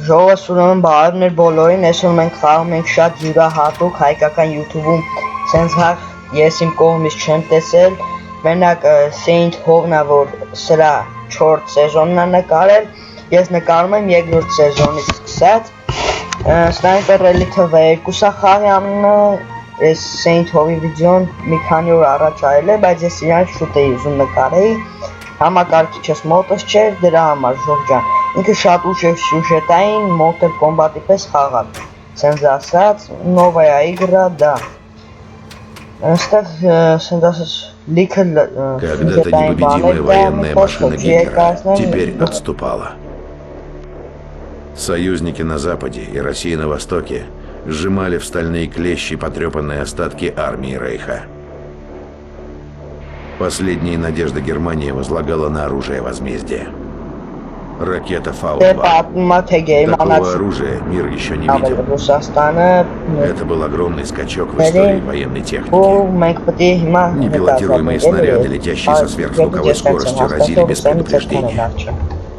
Ժողովը սուրում բարներ բոլորին, այսօր մենք խաղում ենք շատ յուրահատուկ հայկական YouTube-ում, սենց հաղ ես իմ կողմից չեմ տեսել, մենակ Saint Hov-ն է, որ սրա 4 սեզոնն է նկարել, ես նկարում եմ երկրորդ սեզոնից սկսած, Sniper Elite 2-ը խաղի անունը, ես Saint Hov-ի վիդեոն մի քանի օր առաջ այել է, բայց ես իրան շուտ էի ուզում նկարեի, համակարգիչս մոտս չէր, դրա համար ժողջան, ինքը շատ ուժ է սյուժետային, Mortal Kombat-ի պես խաղալ, սենց ասած, նովայա իգրա, դա, Когда-то непобедимая военная машина Гитлера теперь отступала. Союзники на западе и Россия на востоке сжимали в стальные клещи потрепанные остатки армии Рейха. Последние надежды Германии возлагала на оружие возмездия. Ракета Фау-2. Такого оружия мир еще не видел. Это был огромный скачок в истории военной техники. Непилотируемые снаряды, летящие со сверхзвуковой скоростью, разили без предупреждения.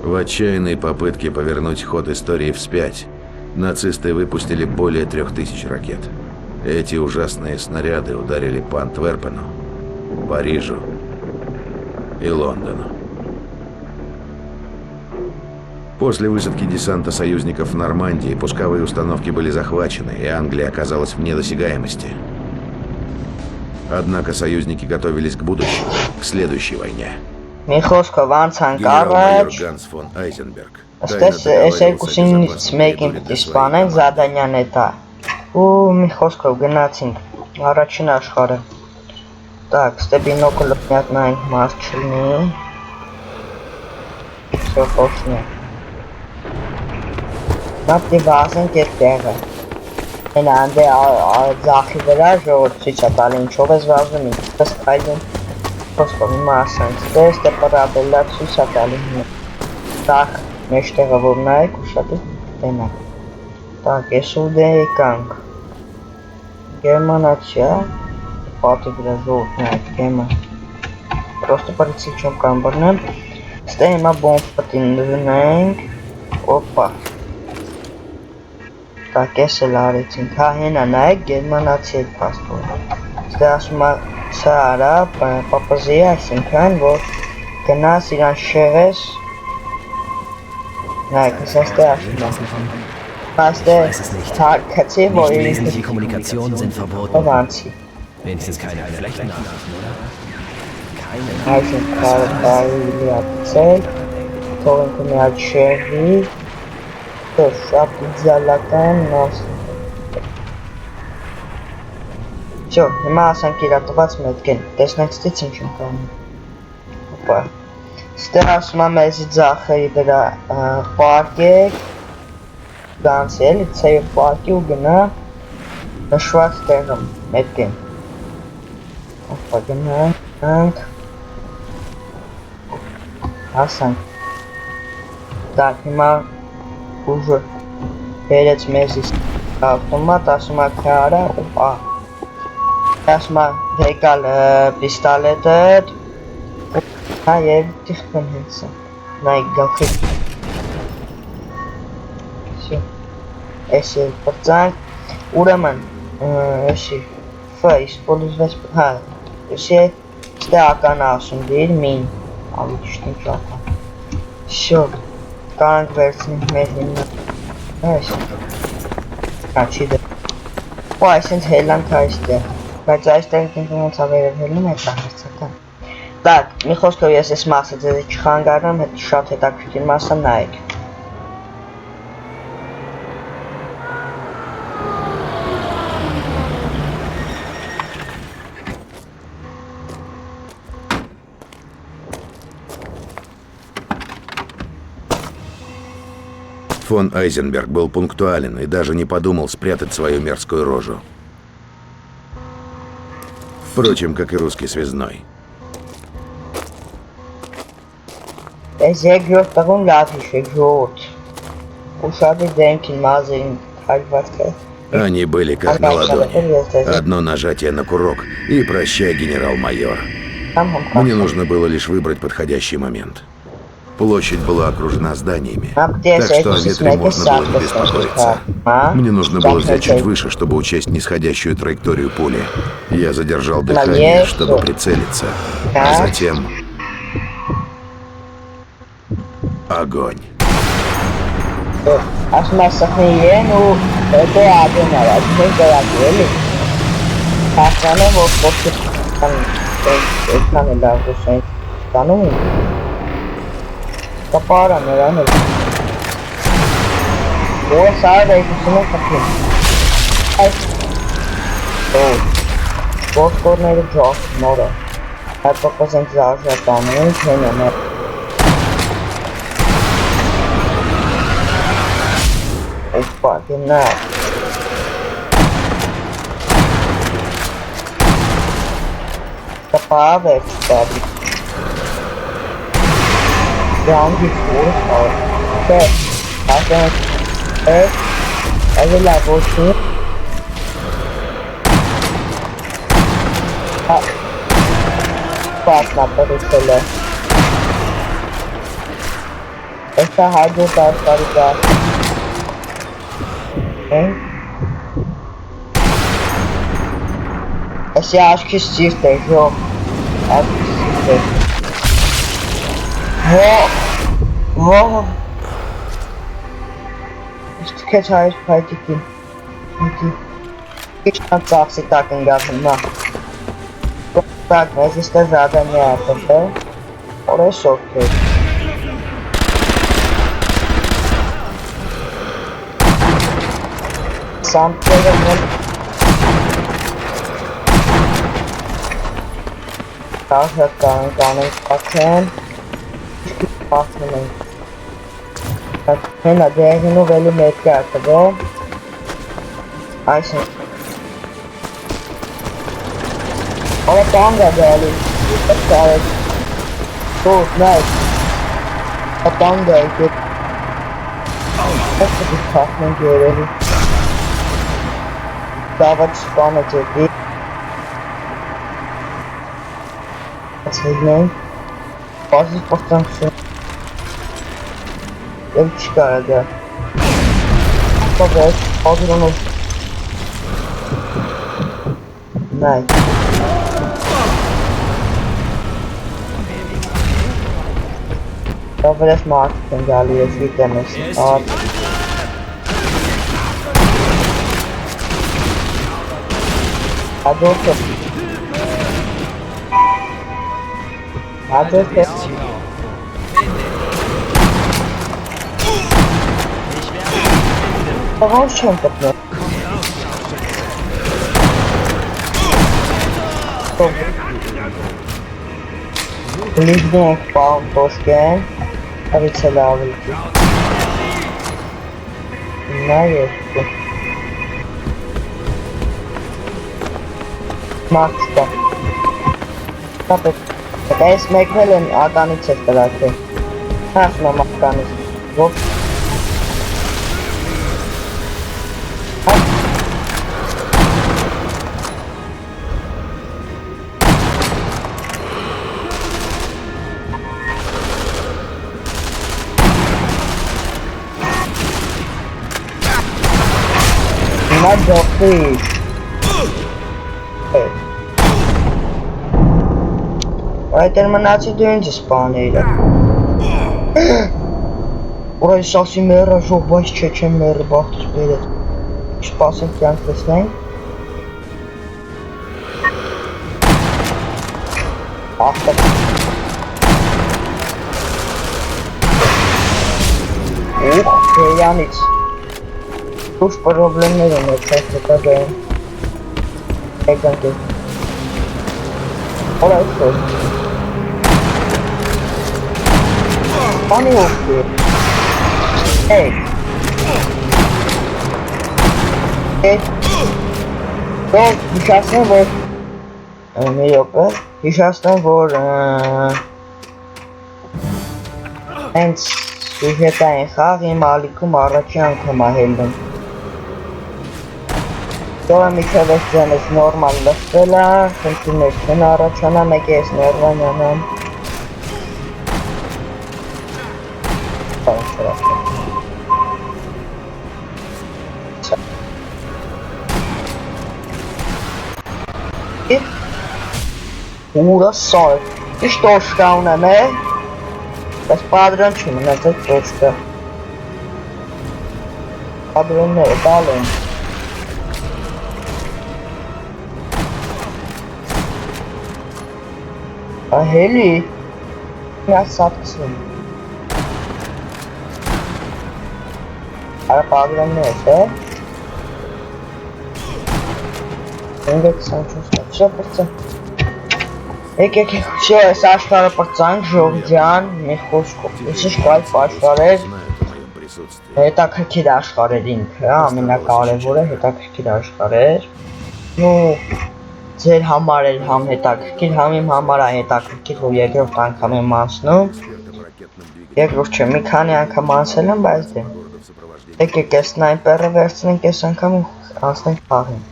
В отчаянной попытке повернуть ход истории вспять, нацисты выпустили более 3000 ракет. Эти ужасные снаряды ударили по Антверпену, Парижу и Лондону. После высадки десанта союзников в Нормандии пусковые установки были захвачены, и Англия оказалась вне досягаемости. Однако союзники готовились к будущему, к следующей войне. Генерал-майор Ганс фон Айзенберг тайно договаривался с запасными իսպանենք զադանյան է տա ու մի խոսքով գնացինք առաջին աշխարհը так ստեբինոկլը նայենք մաս չլինի всё խոսնի Մատի վազենք այդ տեղը Են անդե ձախի վրա ժողովուրդ ցույց է տալի ինչով ես վազում ինքս քայլում Խոսքով հիմա ասենք դες դե պարաբելա ցույց է տալի Տախ մեջտեղը որ նայեք ու շատ տենակ Так, ես ուդե եկանք Գերմանացիա Պատի վրա ժողովուրդ նայեք գեմը Պրոստը պարիցի չեմ կամ բռնեմ Ստե հիմա բոմբ պտին նվնենք Օպա Так, ես էլ արեցինք, հա հենա նայեք գերմանացի այդ պասպորը Ստե ասում է սա արա, պապազի այսինքն, որ գնաս իրան շեղես Նայեք, ես աստե ասում է Աստե թարկացի, որ Die Kommunikation sind verboten. Վանցի Wenigstens keine Flächennachrichten, oder? Keine. Այսինք կարելի ատցել, թող ինքը մի այդ շեղի Շատ իդեալական նաստ Չո, հիմա ասանք իրատված մետքեն, տեսնենք ստից ինչ եմ կանում Հոպա Ստեղ ասում է մեզի ձախերի վրա պարկեք Գանցի էլի, ծեյով պարկի ու գնա Նշված տեղը մետքեն Հոպա գնանք Հասանք Так, հիմա ուժը բերեց մեզիս ավտոմատ, ասում է քարա ու պա Ասում է եկալ պիստալետը Հա և տիխկն հենցը Նայք գլխի Սի Ես էլ պրծանք Ուրեմն Եսի Ֆը իսպոլուզվեց Հա Եսի Ստե ական ասում դիր մին Ալի ճիշտ ինչ ական Շո Կանք վերցնենք մեր հիմնա Այս Հա չի դե Ու այսենց հելանք այստեղ Բայց այստեղ ինքը ոնց ավերև հելում է կահերցական Так, մի խոսքով ես ես մասը ձեզ չխանգարում Շատ հետաքրքիր մասը նայեք Фон Айзенберг был пунктуален и даже не подумал спрятать свою мерзкую рожу. Впрочем, как и русский связной. Ես երկրորդ տղուն լավ հիշեք ժողովուրդ Ուշադի դեմքին մազերին թալված կը Они были как на ладони. Одно нажатие на курок и прощай, генерал-майор. Мне нужно было лишь выбрать подходящий момент. Площадь была окружена зданиями, Так так что о ветре можно было не беспокоиться. Мне нужно было взять чуть выше, чтобы учесть нисходящую траекторию пули. Я задержал дыхание, чтобы прицелиться, а затем... огонь. Kapara նրան էլ Ո՞ս արի դու կապի Այս Ո՞ս ջոկ նորը Հատկապես զարժատանում չեն Опа, гена Kapave stabi Ground before okay, after as a level 2 pass na particular esta rádio tá atualizada esse acho que existe jogo acho que existe Wow. Ist kein Scheiß bei dir. Ich kann es auch так ангажно. Так, es ist das задание, да? Хорошо, окей. Сам перемен. Так, я kann packen. Hena dēļ vēl ir kārtībā. Aizsam. Ola tanga dēļ. Tātad. Tūt, nē. Tanga ir. Tas ir paknen gēreli. Tāvad spana ķēdī. Atslīdnēm. Pazis pastansın. Ev çıkardı. Fakat hazır onu. Ne? Dobra smaken geliyor şu demesin. Hadi otur. Hadi otur. Vorausschauend Liebling baum durchgehen. Habe ich zerlaufen. Nein, Magst du? Stop it. Der ist McMillan, gar nicht zerstört. Hast du noch gar nicht. Wo? Not Joffrey. Hey. Why terminatie deuntje spannen? Orayı şahsi mera çok baş çeken mera baktı böyle. Spasın kendisine. Ahta. Yani Tuż problemy nie często takie giganty. Ale co? Panie łupie. Ej. Ej. To nişastın var. Ne yok be? Nişastın var. En süjetten խաղի մալիքում առաջի անգամ ահելում Դորա միջավես ձենս նորմալ լսվել է, խնդիրներ չեն առաջանա, մեկ ես ներվանյանամ Ուրը սար, իշ տոշկա ունեմ է, բայց պատրան չում ունեմ այդ տոշկա։ Պատրանները տալ են։ Ահելի, միած սատքսում։ Արա պատրաններ է։ 524, всё պրծան։ Եկեք, всё, այս աշխարհը պրծանք, ժողջան, մի խոսքով։ Իսկ կայֆ աշխարհ է։ Հետաքրքիր աշխարհ էր ինքը, ամենակարևորը հետաքրքիր աշխարհ էր։ Ու ձեր համար էր համ հետաքրքիր, համ իմ համար է հետաքրքիր, որ երկրորդ անգամ եմ անցնում։ Երկրորդ չէ, մի քանի անգամ անցել եմ, բայց դե։ Եկեք, այս սնայպերը վերցնենք այս անգամ ու անցնենք խաղին։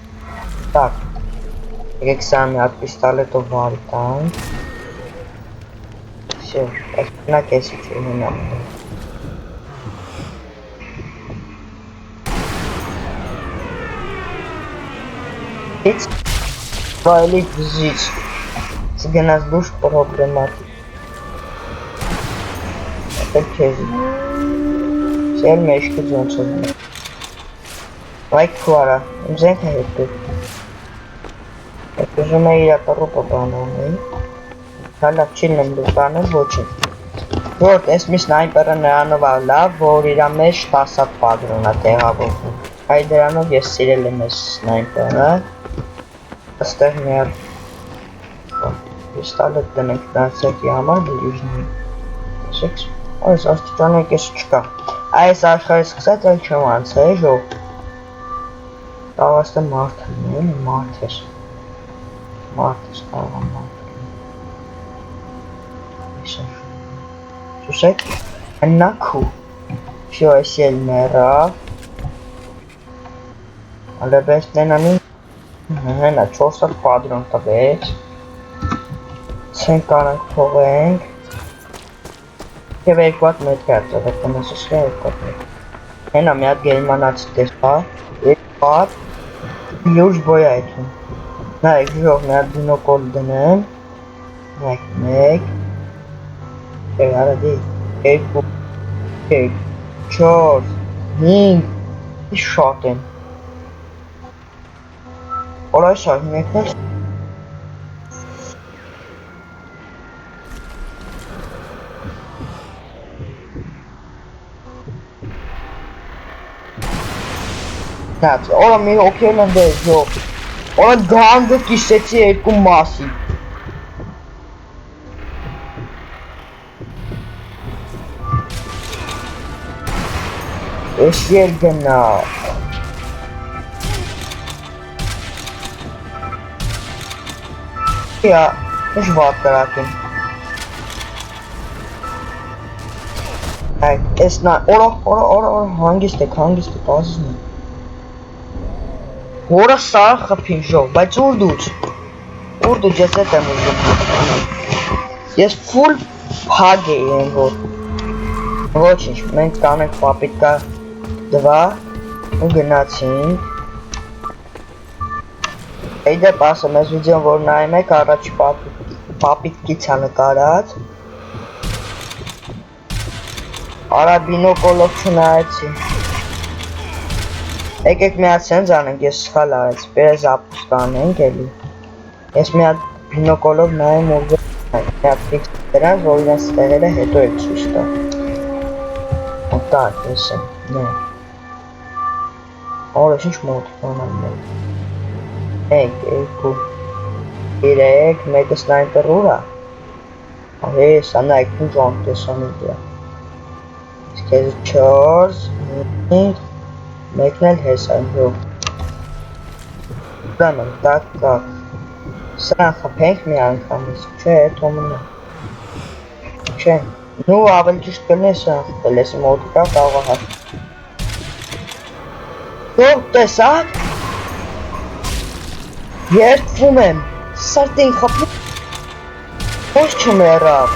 Так. Եկեք սա մի հատ պիստոլետով վարի տանք։ Всё, այսինքն էսի չունենամ։ It's really busy. Գնաց դուշ պրոբլեմատիկ։ Ապել քեզի։ Սել մեջքի ոնց է։ Լայք քուարա, ինձենք է հետո։ Ուզում է իր ապարոպը բանանել։ Հալա չիլն եմ լուպանել, ոչինչ։ Որ այս մի սնայպերը նրանով է լավ, որ իրա մեջ 10 պատրոն է տեղավորվում։ Այ դրանով ես սիրել եմ այս սնայպերը։ Աստեղ մի հատ պիստոլետ դնենք դասակի համար բլիժնի։ Տեսեք, այս աստիճանի կես չկա։ Այս աշխարհից սկսած այլ չեմ անցել, ժող։ Տավաստը մարդ լինել, մարդ ես։ Մարդ ես կարող եմ մարդ լինել։ Սուսեք, հննաքու։ Всё, այս էլ մեռավ։ Ալեբես նենանին Հենա 400 պատրոն տվեց։ Ցենք անենք փողենք։ Եվ երկու հատ մետ կարտով է տնասուս է երկու հատ մետ։ Հենա մի հատ գերմանացի տեսա, երկու հատ լուրջ բոյ այդում։ Նայեք ժող մի հատ բինոկոլ դնեմ։ Նայեք մեկ։ Արադի, երկու, 4, 5, շատ են։ Որ այս աղմեկներ Նած, որը մի հոգել եմ դեր, ժող Որը գանդը կիսեցի երկու մասի Ես եր գնա Ja, ich warte gerade. Hey, it's not. Ora, hangiste, was ist denn? Ora sarxa pinjo, բայց Urdu ջեսետ եմ ուզում։ Ես full փագ եմ որ։ Ոչինչ, մենք կանենք պապիկա 2 ու գնացինք։ Այդեպ ասեմ, այս վիդեոն որ նայում եք առաջ պապիկից է նկարած Արա բինոկոլով չնայեցի Եկեք մի հատ սենց անենք, ես սխալ արեց, պերեզապուսկ անենք էլի Ես մի հատ բինոկոլով նայեմ ու մի հատ ֆիքս դրանց, որ իրենց տեղերը հետո էլ ցույց տա Так, ես եմ, նե Օրս ինչ մոտ կանանեմ 1, 2, 3, մեկը սնայպեր ուրա Այս, անայք ու ժանք տեսանի դրա Իսկ ես 4, 5, մեկն էլ հես այն հով Ուրեմն, տակ Սրան խպենք մի անգամից, չէ, թոմնա Չէ, նու ավել ճիշտ կլն է սրան խպել, ես իմ ոտիկա կարող է հաս Դող տեսակ Երդվում եմ, սարդին խապում Ոչ չմերավ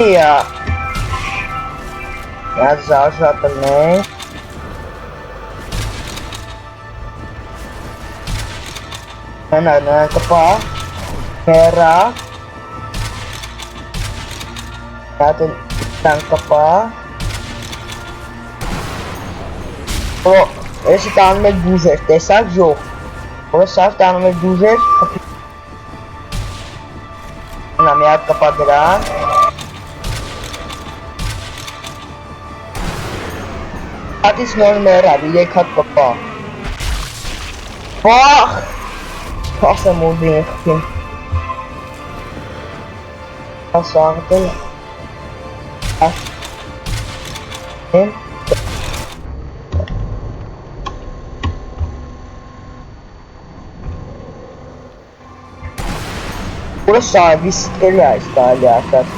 Իա Միատ զարժատլն ենք Նրան կպա, մերա, նրան կպա, Էսի տանում էր բուժեր, տեսակ ժող, որը սավ տանում էր բուժեր, նա մի հատ կպա դրան, հատից նոր մերավ, 3 հատ կպա, վախ, ասեմ ուլդին է խպին, ասաղտել, Որը սայվի ստել է այս կայլի ասած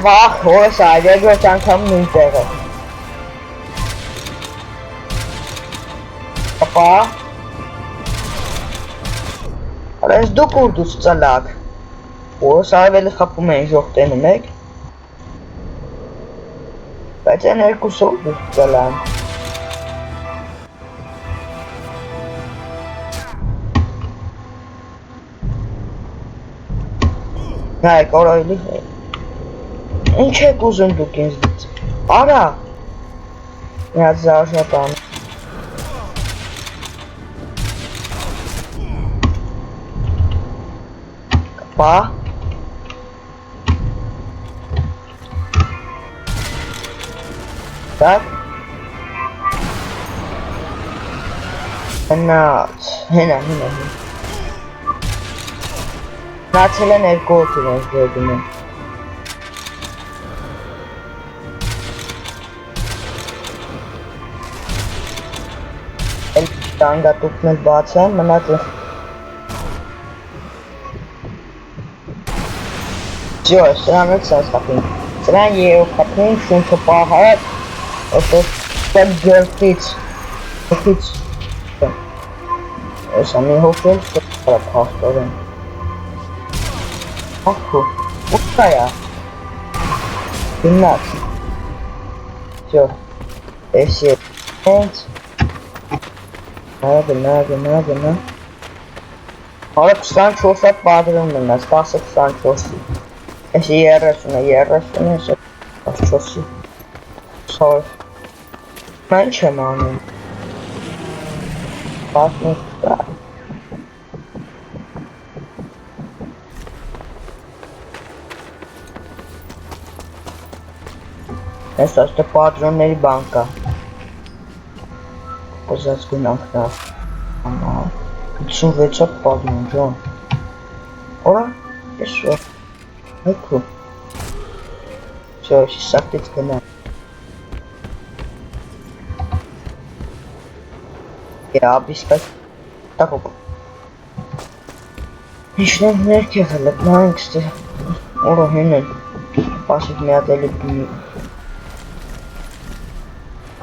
Վախ, որը սայվի է գոյց անգամ նույն տեղը Ապա Արա ես դուք ուր դուց ծլակ Որը սայվ էլի խապում են ժողտենում եք Բայց են երկուսով դուք ծլան Նայք, օրայլի Ինչ եք ուզում դուք ինձ դից Արա Մի հատ զարժատ անում Կպա Так Հենա Նացել են երկու օթին ես դեպում են Էլ տանգատուկն էլ բաց են, մնաց են Ձյո, սրան էլ սենց խապին Սրան երով խապին, շունչը պահար Ոստով գերտից Ես ամի հոգել, սրան պահտոր են Ահու, ուղտա է Գնաց Ձյո, ես է Հենց Գնա Հորը 24 հատ բադրում մնաց, 10-24-ի Ես 30 է, 24-ի Սոր Նա ինչ եմ անում Պատմուս կա Ես աստը պատրոնների բանկա Պոզած գունանք նա 56 հատ պատրոն ջան Որա, ես որ Հայքու Չո, ես սակտից գնա Աբիսկայ Տակոպ Իշնով ներքև հլետ, նայինք ստեղ Որա հենեն Պասիտ մի հատ էլի բինի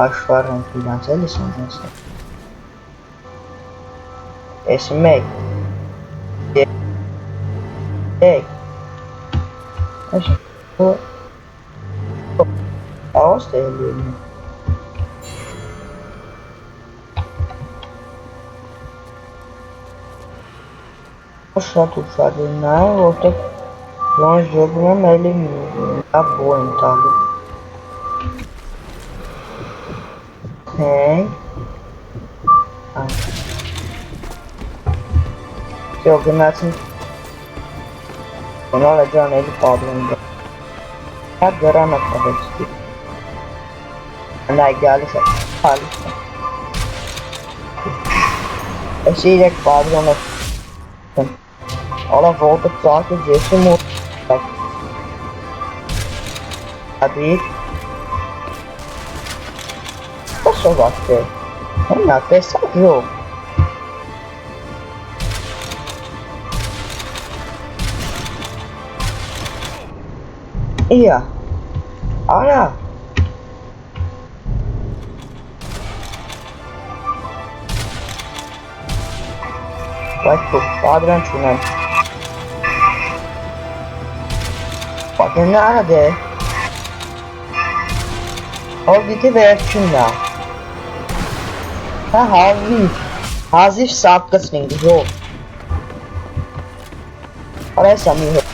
Աշխվար ենք իրանց էլի սանջանց Ես մեկ Եկ Այս Աղոստ է էլի էլի Շատ ուշադիր նայեմ, որտեղ Ոնց ժողում եմ էլի Նա բո եմ տալու Հենք Ձյո գնացին Գնալը ջան էլի պատրում Հատ գրանա տղեցքի Նայ գալիս է Հալիս է Ես իրեք պատրոնը Ալա որտեղ ծարկը ձեսում ու Հատիր Սովակ է Հենա տեսակ ժող Իա Արա Բայց պատրան չունեմ Պատրան արա դե Ով գիտի վերջինն է Հա հավի Հազիվ սապ կծնինք, ժող։ Արայսա մի հոտ։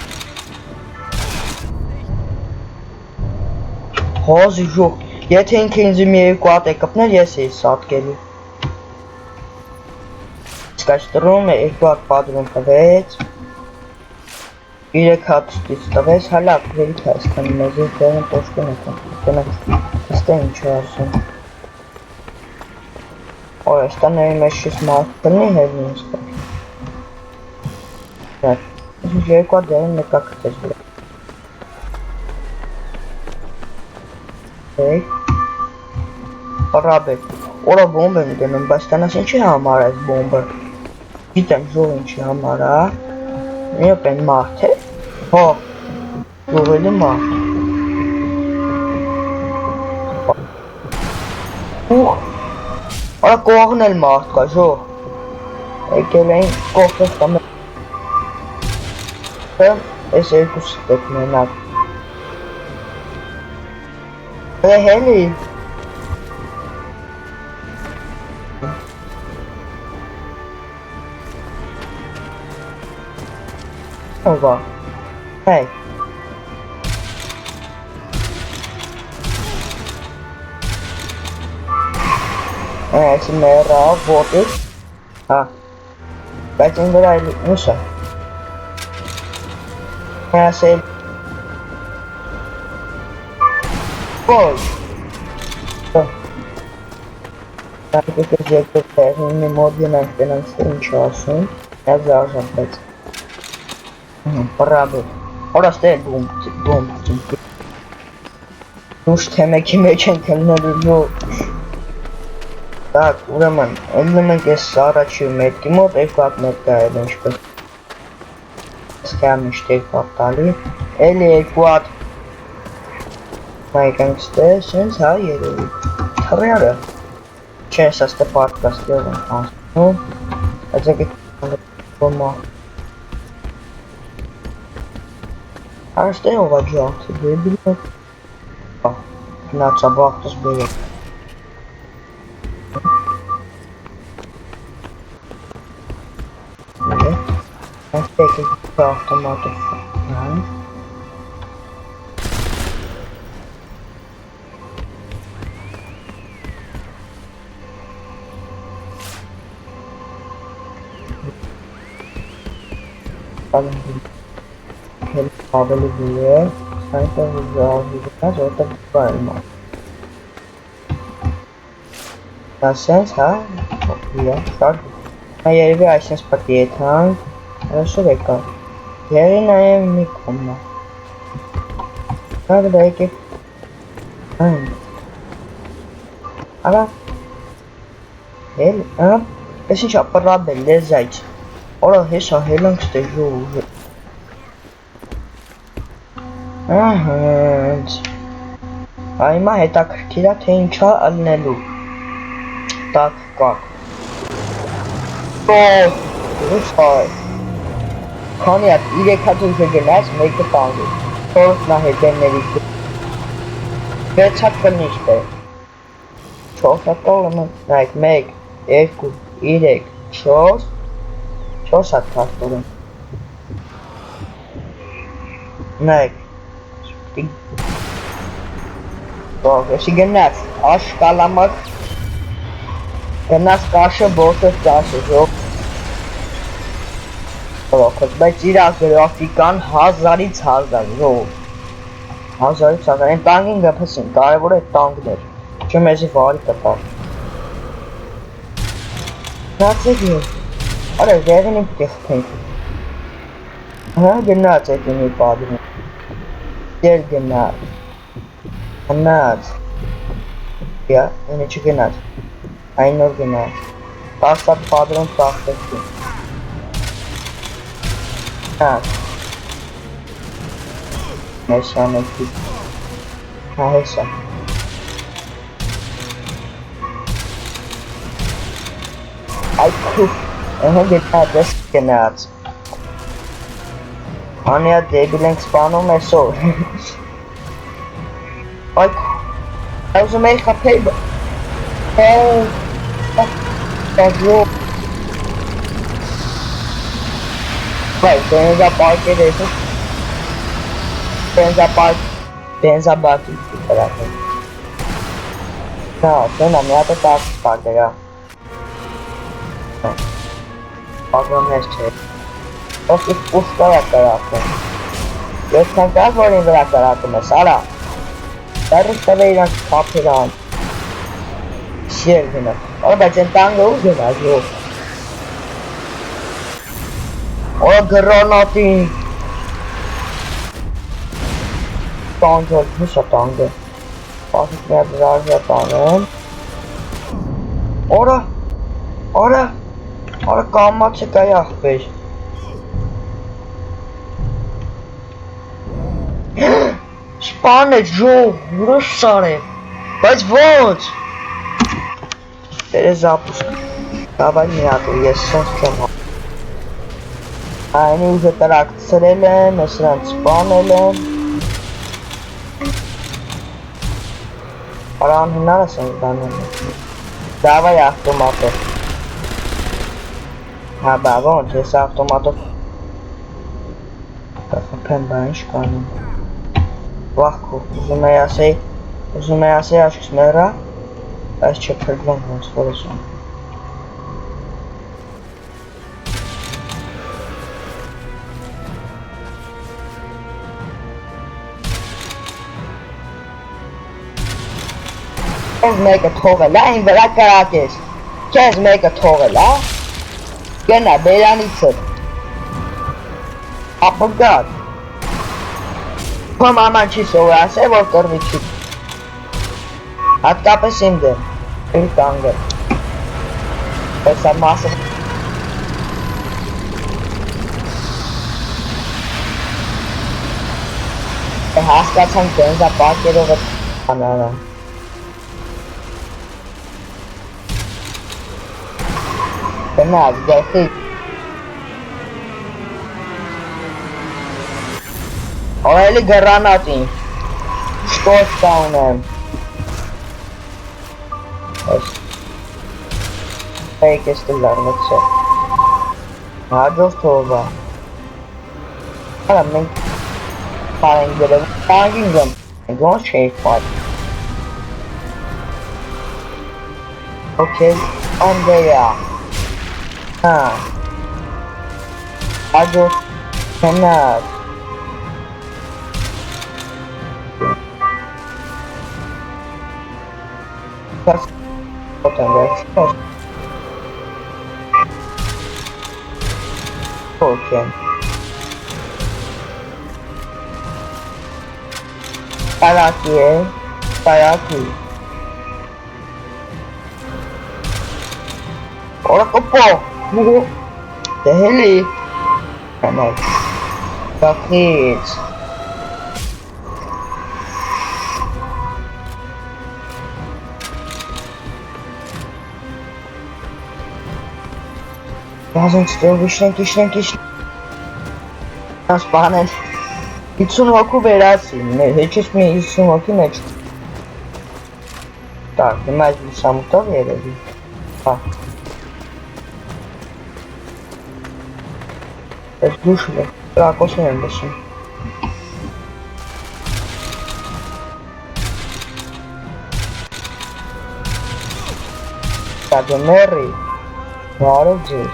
Հազի ժող, եթե ինքը ինձ մի երկու հատ է կպներ, ես էի սատկելու։ Իսկ այս տրում է երկու հատ պատրում տվեց։ 3 հատ ստից տվեց, հալակ, վերիք այսքան մեզ է դեղն տոշկեն եկան։ Տնակ, իստա ինչ է ասում։ Օր, այստա ների մեջ շիս մարդ կլնի հերնի ինձ կար։ Ես երկու հատ դեղն մեկա կտեց վրա։ Պարաբեկ, օրա բոմբ եմ դնում, բայց տանաս ինչի համար այս բոմբը։ Գիտեմ ժող ինչի համար է։ Միոպ են մարդ է։ Հո, ժող էլի մարդ։ Ուխ, արա կողն էլ մարդ կա ժող։ Եկել էին կողքով կամը։ Ես երկու սպետ մենակ։ Հելի։ Ova. Hey. It's mera water. Ah. Բայց ինձ վրա էլ ուշ է։ Ասել։ Ոյ։ Դեպի երկու տեղի մոդյունան տենանց ինչ ասում։ Ես զարժանվեց։ Պրաբը, որաստե բոմբ, նուշ թեմեքի մեջ են կլնելու նո։ Так, ուրեմն, ելնում ենք ես առաջի մետքի մոտ, երկու հատ մետք է էլ ինչպես սկյամ իշտ երկու հատ տալի, էլի երկու հատ մայք ենք ստեղ, սենց հա երևի, թռյարը, չես աստե պարտկաստեղ են ասնում, այդ եկեք բոմա Արստե ովա ջաղթի, բեբիլը գնացա բաղթս բերեք Այստեք է ավտոմատը ավելի դու է, այնտեղ ուզահի գնաց, որտեղ բայլ մա Դա սենց, հա, շարդ Նա երևի այսենց պատի է թանք, հրաշով եկա Երի նայեմ մի կոմնա Հագ դա եկեք Այն Արա Էլ, ես ինչ ապրապ է, լեզայց Որա հեսա հելանք ստե ժող Ահանց Այմա հետաքրքիրա թե ինչա ալնելու Так, как? Ո՜Ո՜Ո՜Ո՜Ո՜Ո՜Ո՜Ո՜Ո՜Ո՜Ո՜Ո՜Ո՜Ո՜Ո՜Ո՜Ո՜Քանի at իրեք գնաց, մեկը տանգի Չորս նա հետերների Վեցակ կնիշտ է Չորսատողը նայք, մեկ, երկու, իրեք, չորս Չորս հատ կաստոր եմ Նայք Եսի գնաց, աշկալամակ Գնաց կաշը, բորտով կաշը, ժող Բայց իրակ գրաֆիկան հազարից հազար, ժող Հազարից հազար, են տանգին գպսին, կարևոր է տանգներ Չեմ եզի վարի կտար Գնացեք ես Արա, եղին իմ կեղթենք Հա, գնաց էդ իմի պատրում Դեր գնաց Գնաց Յա, ինի չգնաց Այն նոր գնաց Տասատ պատրում ծախտեցին Հաց Մեսանեկի Հա հեսա Այդ կուվ Էհը գետատ ես գնաց Անիա դեբիլ ենք սպանում էսոր Այդ Ուզում էի խապեի Դա ժող Vai, benzapakere eso. Benzabaki caraca. Não, tem na minha tá paga. Paga neste. Posso puxar a caraca. Eu não quero ver a caraca, mas olha. Dar também na capirão. Chega, né? Olha, vai tentar hoje, né, jogo. Olha, granati. Tango, puxa tango. Posso criar já tango. Ora, calma, você cai a fez. Spanish, jogo, russare. Mas volte. Перезапуск. Давай нету, есть совсем. Они уже тракторили, мы сразу спанили. Паран хинара созданы. Давай автоматов. А баба, он здесь автоматов. Кафе баншкану. Вахку, ուզում է ասի աչքսները, այս չփրկվեն ոնց որ ասում։ Քեզ մեկը թողել է, այն վրա կրակես։ Քեզ մեկը թողել է, գնա բերանիցդ։ Ապգատ։ Քո մաման չի սովորացել, որ կռվի չի։ Հատկապես իմ դեմ, իր կանգը։ Եսա մասը։ Հասկացանք բենզապակերով անանա։ Գնաց, գեղտի։ Օրելի գրանատին, շտոց կա ունեմ։ Fake is the learning set. Hardware over. I'm finding the finding them. I'm going to change part. Okay, on there. I just cannot. That's okay. Paraki. Ora kopo. The heli. The kids. Doesn't still be shrinky. Spaned. It's un hoku verasi, heches mi it's un hoki meč. Tak, máš samo to věděli. Tak. Teď dušle, tak osmím beším. Tak je Mary. Váro dřív.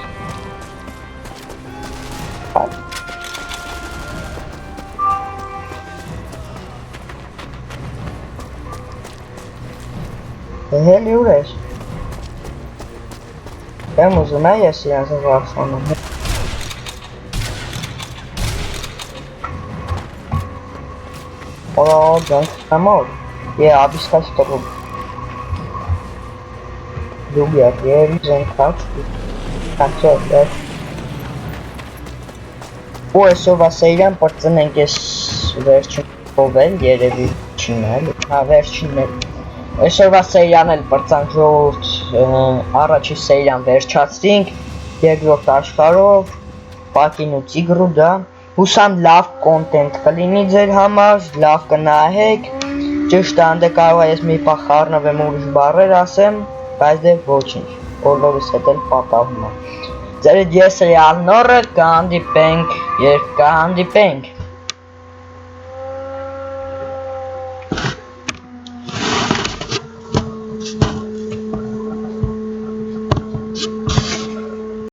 Hell uğraş. Ben uzuna yaşayan var sonra. Ola can tamam. Ya abi kaç topu. Lubię, wiem, że kaçıyor. Bu esova seyran portının geç verçin ovel yere bir çinler. Ha verçinler. Այսօրվա սերիան էլ պրծանքրորդ առաջի սերիան վերջացրինք երկրորդ աշխարհով Պակին ու Տիգրու դա հուսամ լավ կոնտենտ կլինի ձեր համար, լավ կնայեք ճիշտ է անդե կարող է ես մի պահ խառնվեմ ուրիշ բառեր ասեմ, բայց դե ոչինչ, բոլորս հետ էլ պատահում է Ձեր ես ռեալ նորը կհանդիպենք, երբ կհանդիպենք։